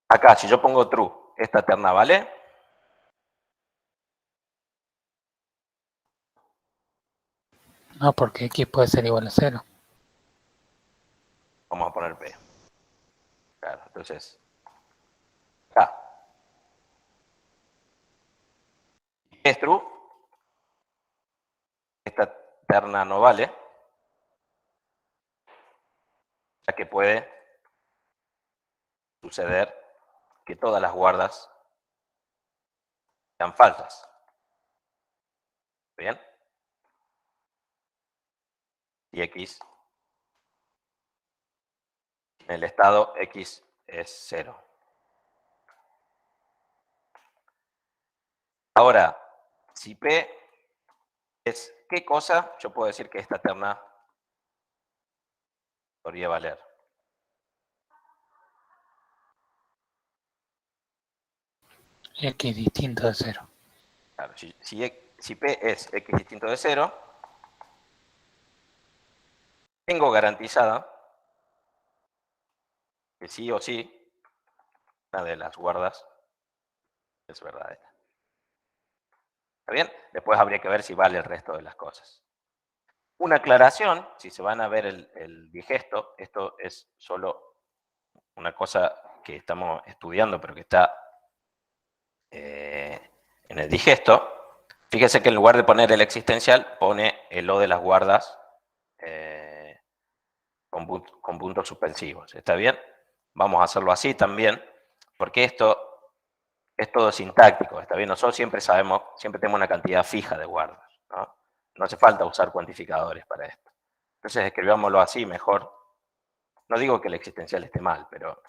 Acá, si yo pongo true, ¿esta terna vale? No, porque x puede ser igual a 0. Vamos a poner P. Claro, entonces, acá. Si es true, esta terna no vale, ya que puede suceder que todas las guardas sean falsas. ¿Bien? Y x, en el estado x es 0. Ahora, si P es ¿qué cosa yo puedo decir que esta terna podría valer? X distinto de 0. Claro, si P es X distinto de 0, tengo garantizada que sí o sí una de las guardas es verdadera. ¿Está bien? Después habría que ver si vale el resto de las cosas. Una aclaración, si se van a ver el digesto, esto es solo una cosa que estamos estudiando, pero que está en el digesto. Fíjese que en lugar de poner el existencial, pone el O de las guardas con puntos suspensivos. ¿Está bien? Vamos a hacerlo así también, porque esto es todo sintáctico. ¿Está bien? Nosotros siempre sabemos, siempre tenemos una cantidad fija de guardas, ¿no? No hace falta usar cuantificadores para esto. Entonces escribámoslo así mejor. No digo que el existencial esté mal, pero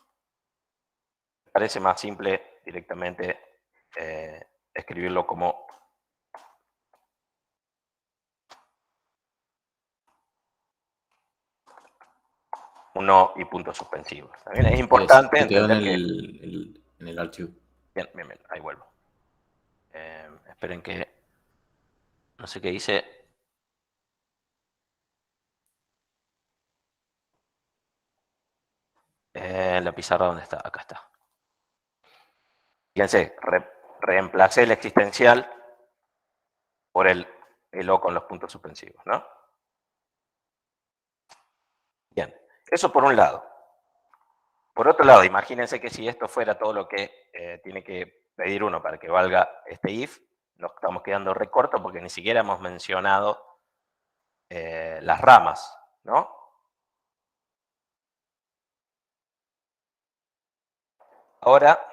me parece más simple directamente escribirlo como un no y puntos suspensivos. ¿También? Es importante Se quedó en entender que... en el archivo. Bien, ahí vuelvo. Esperen que... No sé qué hice. La pizarra, ¿dónde está? Acá está. Fíjense, reemplacé el existencial por el O con los puntos suspensivos, ¿no? Bien, eso por un lado. Por otro lado, imagínense que si esto fuera todo lo que tiene que pedir uno para que valga este if, nos estamos quedando recorto porque ni siquiera hemos mencionado las ramas, ¿no? Ahora,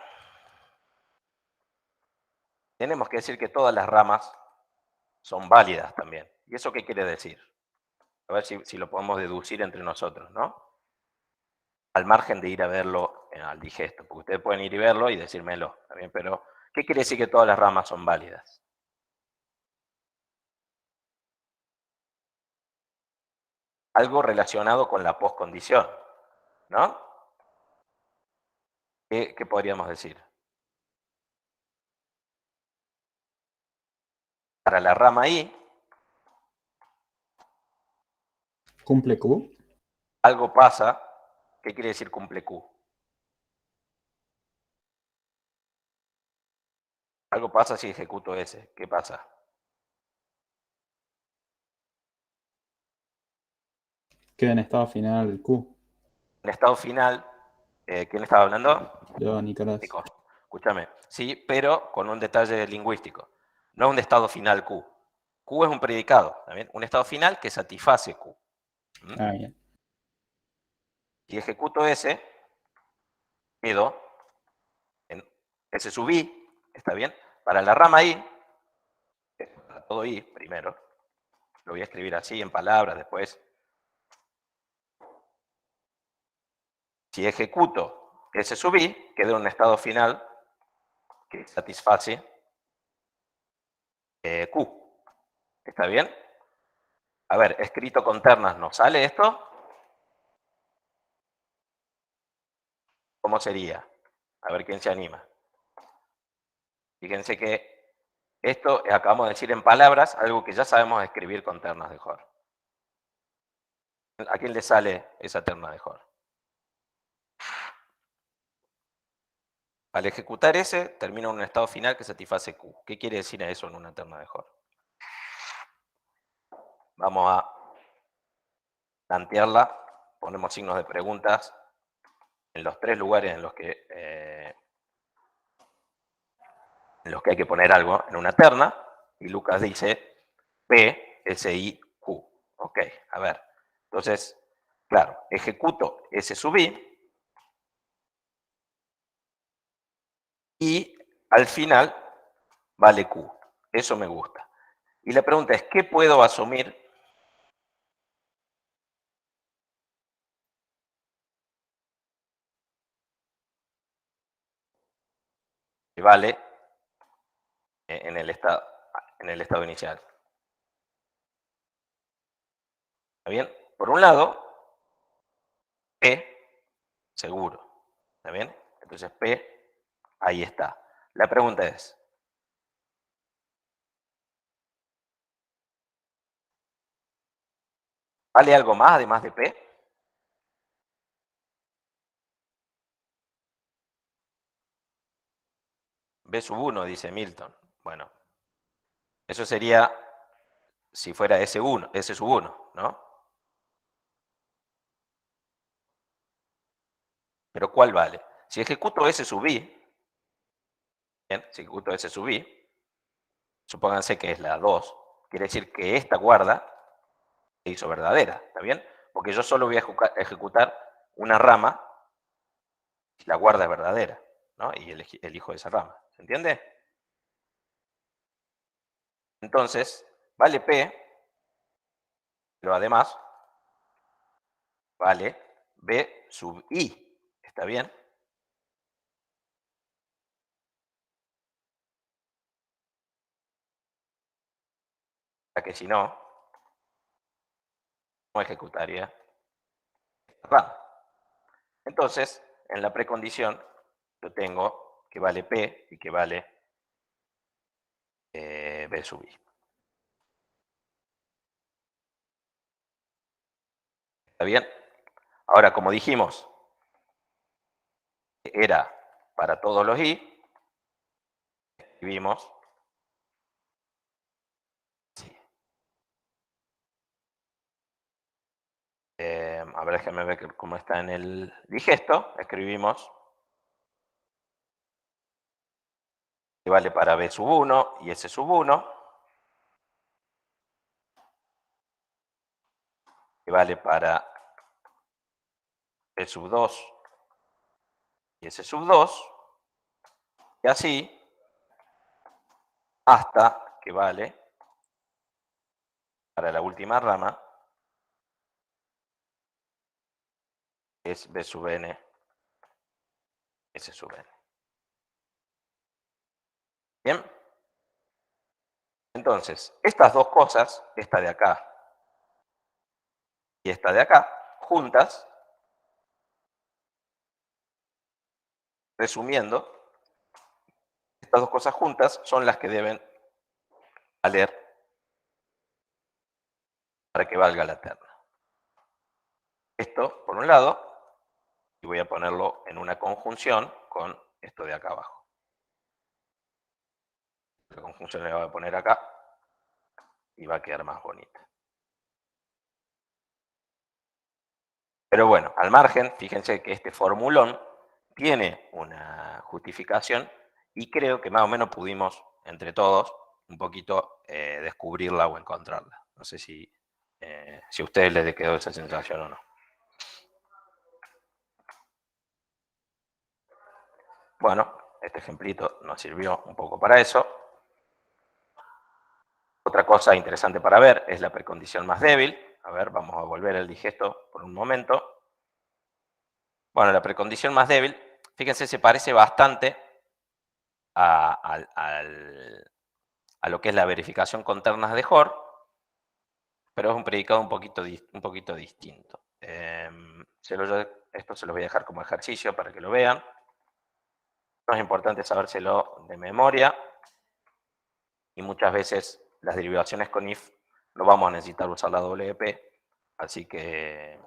tenemos que decir que todas las ramas son válidas también. ¿Y eso qué quiere decir? A ver si lo podemos deducir entre nosotros, ¿no? Al margen de ir a verlo al digesto, porque ustedes pueden ir y verlo y decírmelo, ¿también? Pero, ¿qué quiere decir que todas las ramas son válidas? Algo relacionado con la poscondición, ¿no? ¿Qué podríamos decir? Para la rama I, ¿Cumple Q? algo pasa. ¿Qué quiere decir cumple Q? Algo pasa si ejecuto S. ¿Qué pasa? Queda en estado final Q. En estado final, ¿quién estaba hablando? Yo, Nicolás. Nico, escúchame. Sí, pero con un detalle lingüístico. No es un estado final Q. Q es un predicado, ¿también? Un estado final que satisface Q. Ah, bien. Si ejecuto S, quedo en S sub I, ¿está bien? Para la rama I, para todo I primero, lo voy a escribir así en palabras después. Si ejecuto S sub I, quedo en un estado final que satisface Q. ¿Está bien? A ver, escrito con ternas, ¿nos sale esto? ¿Cómo sería? A ver quién se anima. Fíjense que esto acabamos de decir en palabras algo que ya sabemos escribir con ternas de Hoare. ¿A quién le sale esa terna de Hoare? Al ejecutar S, termina en un estado final que satisface Q. ¿Qué quiere decir eso en una terna de Hoare? Vamos a plantearla. Ponemos signos de preguntas en los tres lugares en los que hay que poner algo en una terna. Y Lucas dice P, S, I, Q. Ok, a ver. Entonces, claro, ejecuto S sub I. Y al final vale Q. Eso me gusta. Y la pregunta es, ¿qué puedo asumir que vale en el estado inicial? ¿Está bien? Por un lado, P, seguro. ¿Está bien? Entonces P, ahí está. La pregunta es, ¿vale algo más además de P? B sub 1, dice Milton. Bueno, eso sería si fuera S1, S sub 1, ¿no? Pero ¿cuál vale? Si ejecuto S sub I, bien, si ejecuto S sub I, supónganse que es la 2, quiere decir que esta guarda se hizo verdadera, ¿está bien? Porque yo solo voy a ejecutar una rama si la guarda es verdadera, ¿no? Y elijo esa rama, ¿se entiende? Entonces, vale P, pero además vale B sub I, ¿está bien? Ya que si no, no ejecutaría esta rama. Entonces, en la precondición, yo tengo que vale P y que vale B sub I. ¿Está bien? Ahora, como dijimos, era para todos los I, escribimos así. A ver, déjenme ver cómo está en el digesto. Escribimos que vale para B sub 1 y S sub 1, que vale para B sub 2 y S sub 2, y así hasta que vale para la última rama, que es B sub n, S sub n. Bien. Entonces, estas dos cosas, esta de acá y esta de acá, juntas, resumiendo, estas dos cosas juntas son las que deben valer para que valga la terna. Esto, por un lado, y voy a ponerlo en una conjunción con esto de acá abajo. La conjunción la voy a poner acá y va a quedar más bonita. Pero bueno, al margen, fíjense que este formulón tiene una justificación y creo que más o menos pudimos, entre todos, un poquito descubrirla o encontrarla. No sé si a ustedes les quedó esa sensación o no. Bueno, este ejemplito nos sirvió un poco para eso. Otra cosa interesante para ver es la precondición más débil. A ver, vamos a volver al digesto por un momento. Bueno, la precondición más débil, fíjense, se parece bastante a lo que es la verificación con ternas de Hoare, pero es un predicado un poquito distinto. Esto se los voy a dejar como ejercicio para que lo vean. No es importante sabérselo de memoria y muchas veces las derivaciones con if no vamos a necesitar usar la WP, así que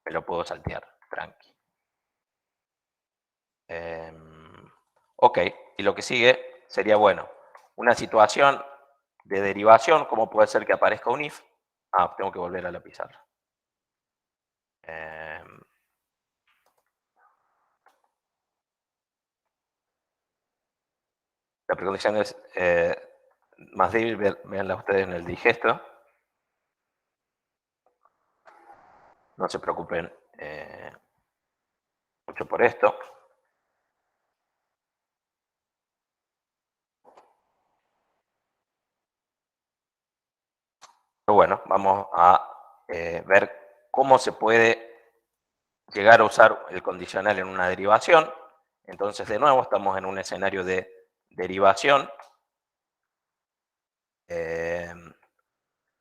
me lo puedo saltear, tranqui. Ok, y lo que sigue sería, bueno, una situación de derivación, ¿cómo puede ser que aparezca un if? Tengo que volver a la pizarra. La precondición es más débil, véanla ustedes en el digesto. No se preocupen mucho por esto. Pero bueno, vamos a ver cómo se puede llegar a usar el condicional en una derivación. Entonces, de nuevo, estamos en un escenario de derivación.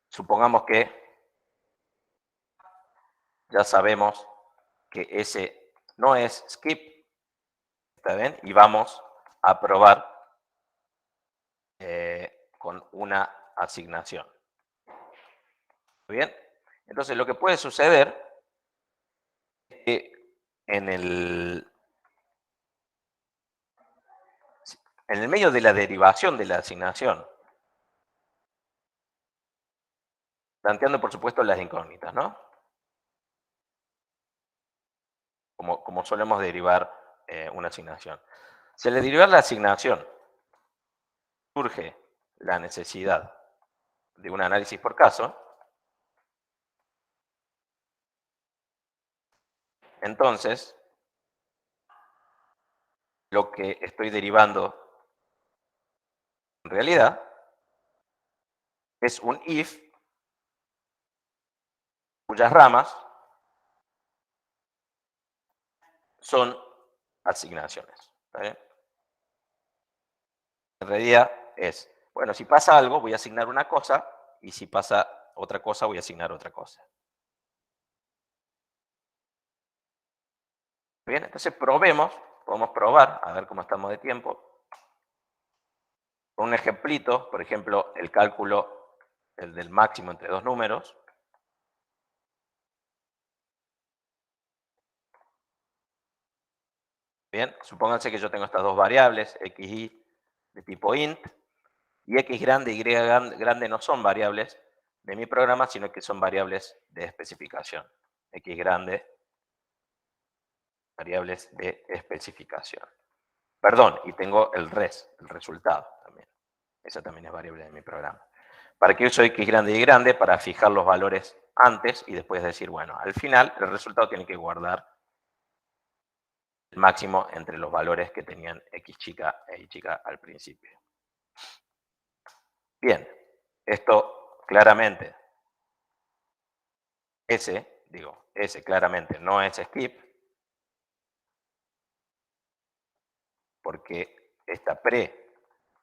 Supongamos que ya sabemos que ese no es skip, ¿está bien? Y vamos a probar con una asignación. ¿Bien? Entonces, lo que puede suceder es que en el medio de la derivación de la asignación, planteando, por supuesto, las incógnitas, ¿no? Como solemos derivar una asignación. Si al derivar la asignación surge la necesidad de un análisis por caso, entonces lo que estoy derivando en realidad es un if cuyas ramas son asignaciones. ¿Está bien? En realidad es, bueno, si pasa algo voy a asignar una cosa y si pasa otra cosa voy a asignar otra cosa. Bien, entonces podemos probar, a ver cómo estamos de tiempo. Con un ejemplito, por ejemplo, el cálculo del máximo entre dos números. Bien, supónganse que yo tengo estas dos variables, x, y de tipo int, y x grande y y grande no son variables de mi programa, sino que son variables de especificación. X grande, variables de especificación. Perdón, y tengo el res, el resultado también. Esa también es variable de mi programa. ¿Para qué uso x grande y grande? Para fijar los valores antes y después decir, bueno, al final el resultado tiene que guardar el máximo entre los valores que tenían x chica e y chica al principio. Bien, esto claramente, ese claramente no es skip, porque esta pre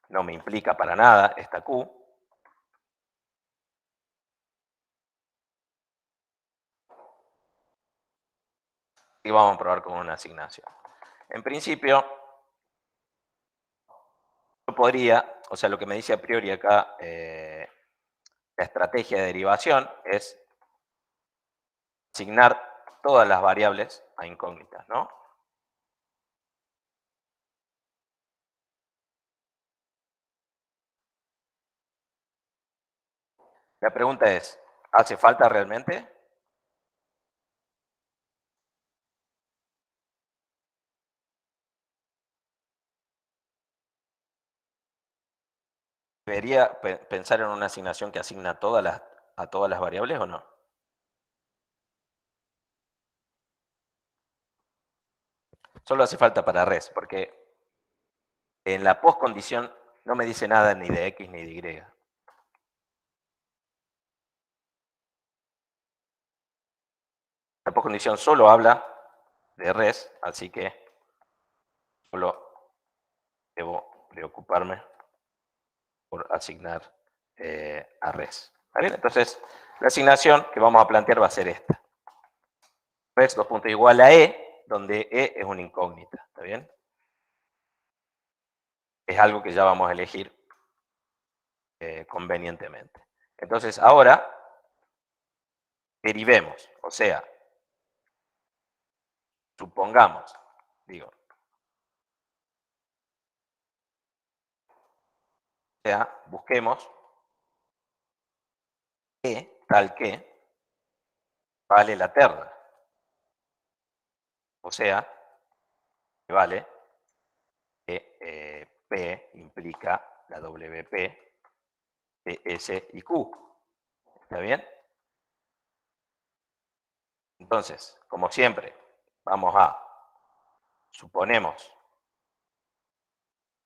no me implica para nada esta q. Y vamos a probar con una asignación. En principio, yo podría, o sea, lo que me dice a priori acá la estrategia de derivación es asignar todas las variables a incógnitas, ¿no? La pregunta es, ¿hace falta realmente? ¿Debería pensar en una asignación que asigna a todas las variables o no? Solo hace falta para res, porque en la postcondición no me dice nada ni de x ni de y. La postcondición solo habla de res, así que solo debo preocuparme por asignar a res. ¿Está bien? Entonces, la asignación que vamos a plantear va a ser esta. Res 2 puntos igual a e, donde e es una incógnita. ¿Está bien? Es algo que ya vamos a elegir convenientemente. Entonces, ahora derivemos, o sea, supongamos, digo, o sea, busquemos e tal que vale la terna. O sea, que vale que P implica la WP de S y Q. ¿Está bien? Entonces, como siempre, vamos a suponemos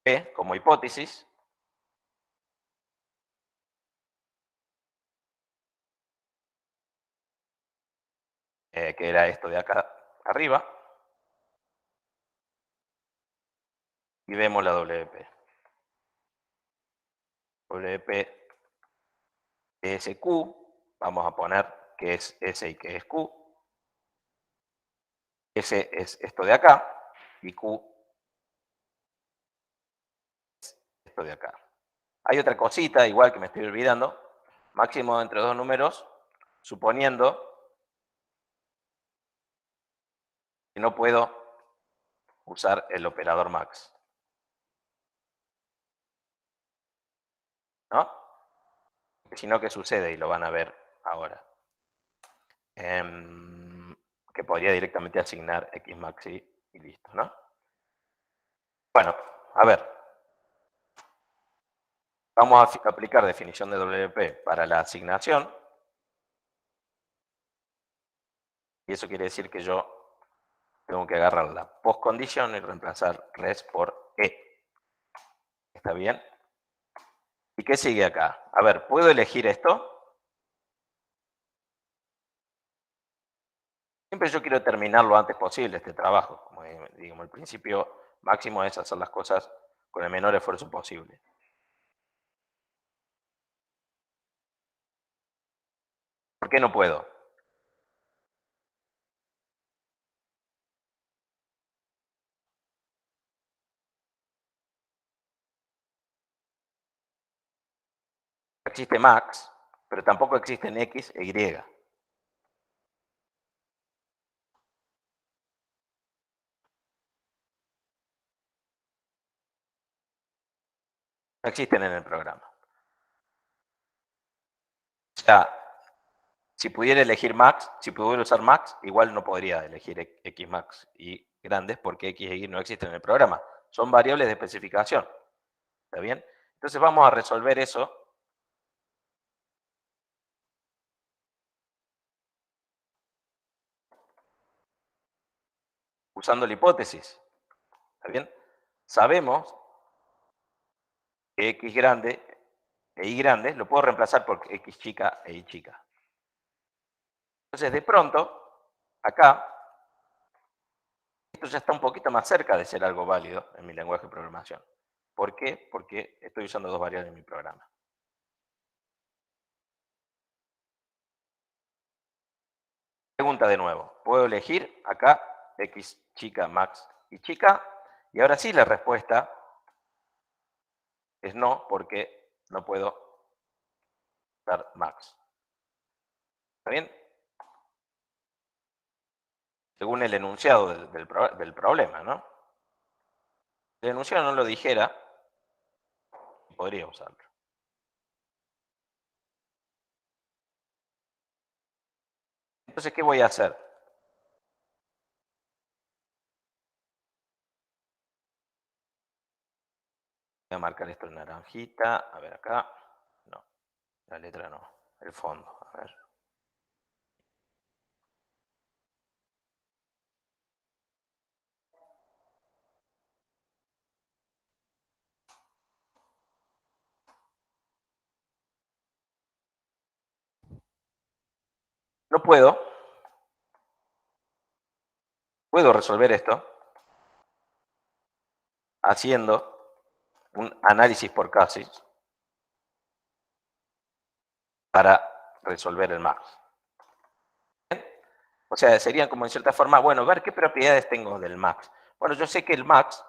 P como hipótesis. Que era esto de acá arriba. Y vemos la WP. WP de SQ, vamos a poner que es S y que es Q. S es esto de acá y Q es esto de acá. Hay otra cosita, igual que me estoy olvidando. Máximo entre dos números, suponiendo que no puedo usar el operador max. ¿No? Si no, ¿qué sucede? Y lo van a ver ahora. Que podría directamente asignar xmax y listo, ¿no? Bueno, a ver. Vamos a aplicar definición de WP para la asignación. Y eso quiere decir que yo tengo que agarrar la postcondición y reemplazar res por e. ¿Está bien? ¿Y qué sigue acá? A ver, ¿puedo elegir esto? Siempre yo quiero terminar lo antes posible este trabajo. Como digamos, el principio máximo es hacer las cosas con el menor esfuerzo posible. ¿Por qué no puedo? Existe max, pero tampoco existen x e y. No existen en el programa. O sea, si pudiera elegir max, si pudiera usar max, igual no podría elegir x max y grandes porque x e y no existen en el programa. Son variables de especificación. ¿Está bien? Entonces vamos a resolver eso usando la hipótesis. ¿Está bien? Sabemos que x grande e y grande lo puedo reemplazar por x chica e y chica. Entonces, de pronto, acá, esto ya está un poquito más cerca de ser algo válido en mi lenguaje de programación. ¿Por qué? Porque estoy usando dos variables en mi programa. Pregunta de nuevo. ¿Puedo elegir acá x chica, max y chica? Y ahora sí la respuesta es no, porque no puedo dar max. ¿Está bien? Según el enunciado del problema, ¿no? Si el enunciado no lo dijera, podría usarlo. Entonces, ¿qué voy a hacer? Voy a marcar esto en naranjita. A ver acá. No, la letra no. El fondo. A ver. No puedo. Puedo resolver esto haciendo un análisis por casos para resolver el max. O sea, serían como en cierta forma, bueno, ver qué propiedades tengo del max. Bueno, yo sé que el max,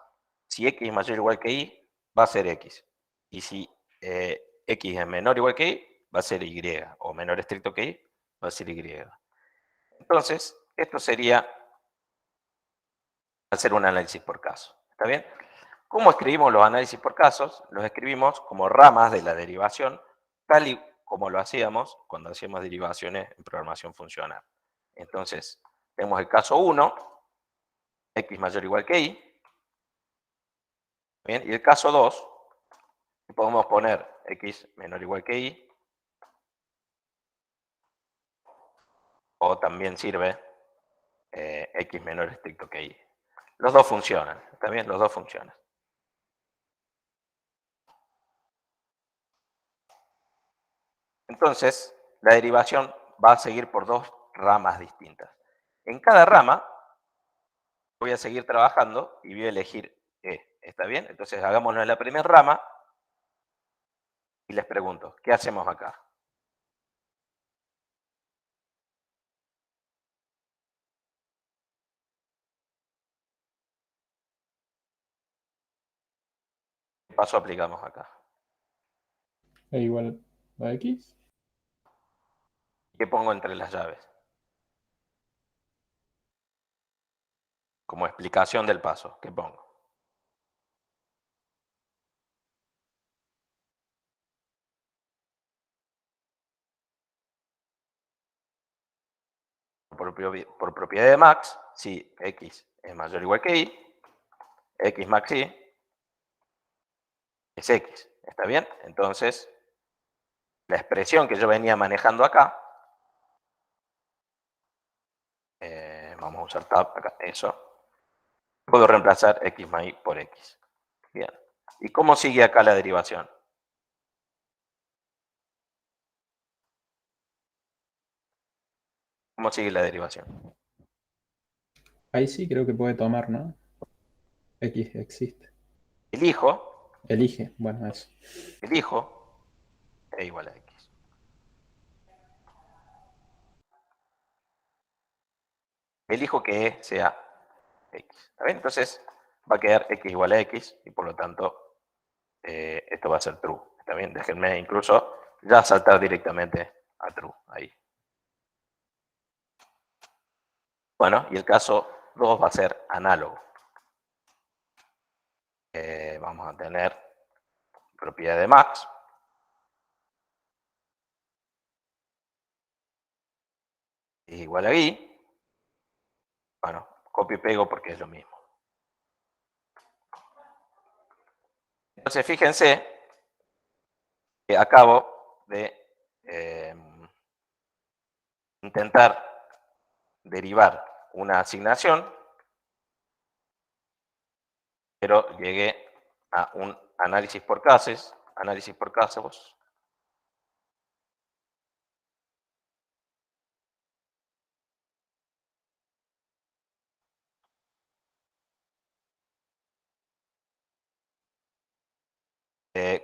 si x es mayor o igual que y, va a ser x. Y si x es menor o igual que y, va a ser y. O menor estricto que y, va a ser y. Entonces, esto sería hacer un análisis por caso. ¿Está bien? ¿Cómo escribimos los análisis por casos? Los escribimos como ramas de la derivación, tal y como lo hacíamos cuando hacíamos derivaciones en programación funcional. Entonces, tenemos el caso 1, x mayor o igual que y. ¿Bien? Y el caso 2, podemos poner x menor o igual que y. O también sirve x menor estricto que y. Los dos funcionan. ¿Está bien? Los dos funcionan. Entonces, la derivación va a seguir por dos ramas distintas. En cada rama voy a seguir trabajando y voy a elegir E. ¿Está bien? Entonces, hagámoslo en la primera rama y les pregunto, ¿qué hacemos acá? paso aplicamos acá? E igual a X. ¿Qué pongo entre las llaves? Como explicación del paso, ¿qué pongo? Por propiedad de Max, si X es mayor o igual que Y, X max Y es X. ¿Está bien? Entonces, la expresión que yo venía manejando acá, vamos a usar tab acá, eso, puedo reemplazar X más Y por X. Bien. ¿Y cómo sigue acá la derivación? ¿Cómo sigue la derivación? Ahí sí creo que puede tomar, ¿no? X existe. Elijo Elige, bueno, eso. E igual a X. Elijo que E sea X. ¿Está bien? Entonces va a quedar X igual a X y por lo tanto esto va a ser true. ¿Está bien? Déjenme incluso ya saltar directamente a true ahí. Bueno, y el caso 2 va a ser análogo. Vamos a tener propiedad de Max. Es igual a Y. Bueno, copio y pego porque es lo mismo. Entonces fíjense que acabo de intentar derivar una asignación, pero llegué a un análisis por casos,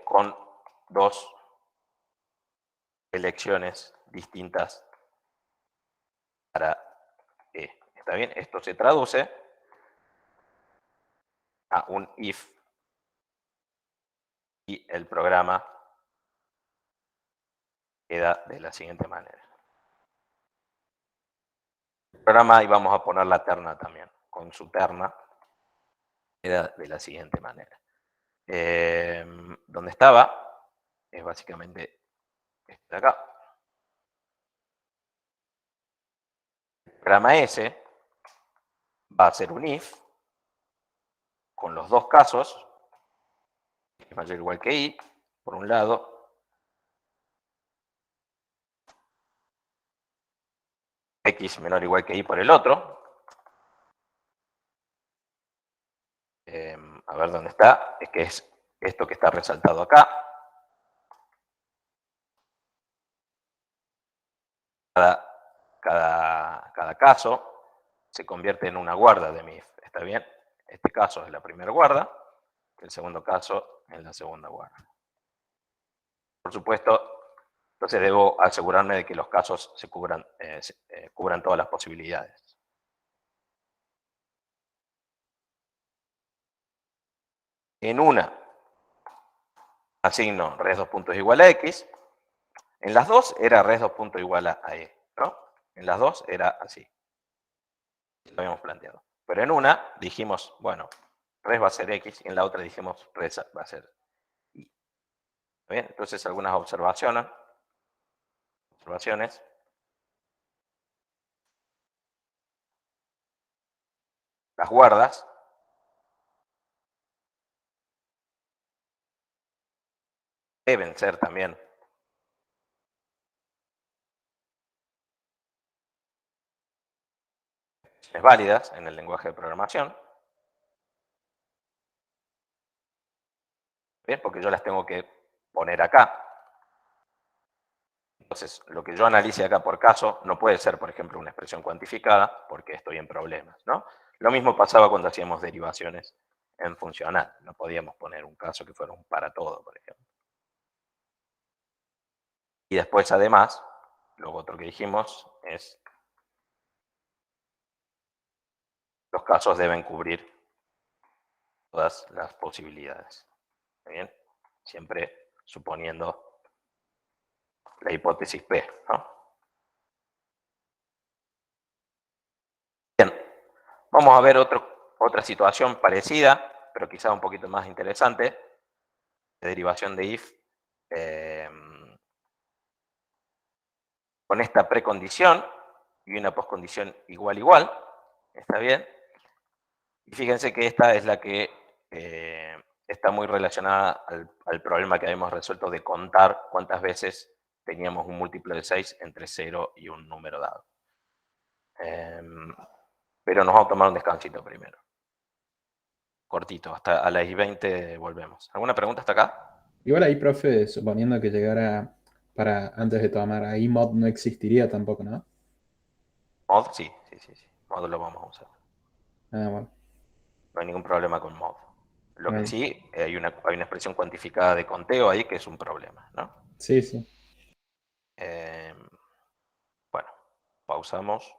con dos elecciones distintas para E. ¿Está bien? Esto se traduce a un if y el programa queda de la siguiente manera. El programa, y vamos a poner la terna también, con su terna, queda de la siguiente manera. Donde estaba es básicamente este de acá. El programa S va a ser un if con los dos casos, es mayor o igual que Y, por un lado, X menor o igual que Y por el otro. A ver dónde está, es que es esto que está resaltado acá. Cada caso se convierte en una guarda de mi if. ¿Está bien? Este caso es la primera guarda, el segundo caso es la segunda guarda. Por supuesto, entonces debo asegurarme de que los casos se cubran todas las posibilidades. En una asigno res 2 puntos igual a X, en las dos era res 2 puntos igual a E, ¿no? En las dos era así. Lo habíamos planteado. Pero en una dijimos, bueno, res va a ser X, y en la otra dijimos res va a ser Y. ¿Bien? Entonces algunas observaciones. Las guardas deben ser también válidas en el lenguaje de programación. ¿Bien? Porque yo las tengo que poner acá. Entonces, lo que yo analice acá por caso no puede ser, por ejemplo, una expresión cuantificada porque estoy en problemas, ¿no? Lo mismo pasaba cuando hacíamos derivaciones en funcional. No podíamos poner un caso que fuera un para todo, por ejemplo. Y después, además, lo otro que dijimos es los casos deben cubrir todas las posibilidades. ¿Bien? Siempre suponiendo la hipótesis P, ¿no? Bien, vamos a ver otra situación parecida, pero quizás un poquito más interesante, de derivación de if, con esta precondición y una poscondición igual, ¿está bien? Y fíjense que esta es la que está muy relacionada al problema que habíamos resuelto de contar cuántas veces teníamos un múltiplo de 6 entre 0 y un número dado. Pero nos vamos a tomar un descansito primero. Cortito, hasta a las 20 volvemos. ¿Alguna pregunta hasta acá? Igual ahí, profe, suponiendo que llegara para antes de tomar, ahí mod no existiría tampoco, ¿no? Mod, sí. Mod lo vamos a usar. Ah, bueno. No hay ningún problema con mod. Lo que Bueno. sí, hay una expresión cuantificada de conteo ahí que es un problema, ¿no? Sí, sí. Bueno, pausamos.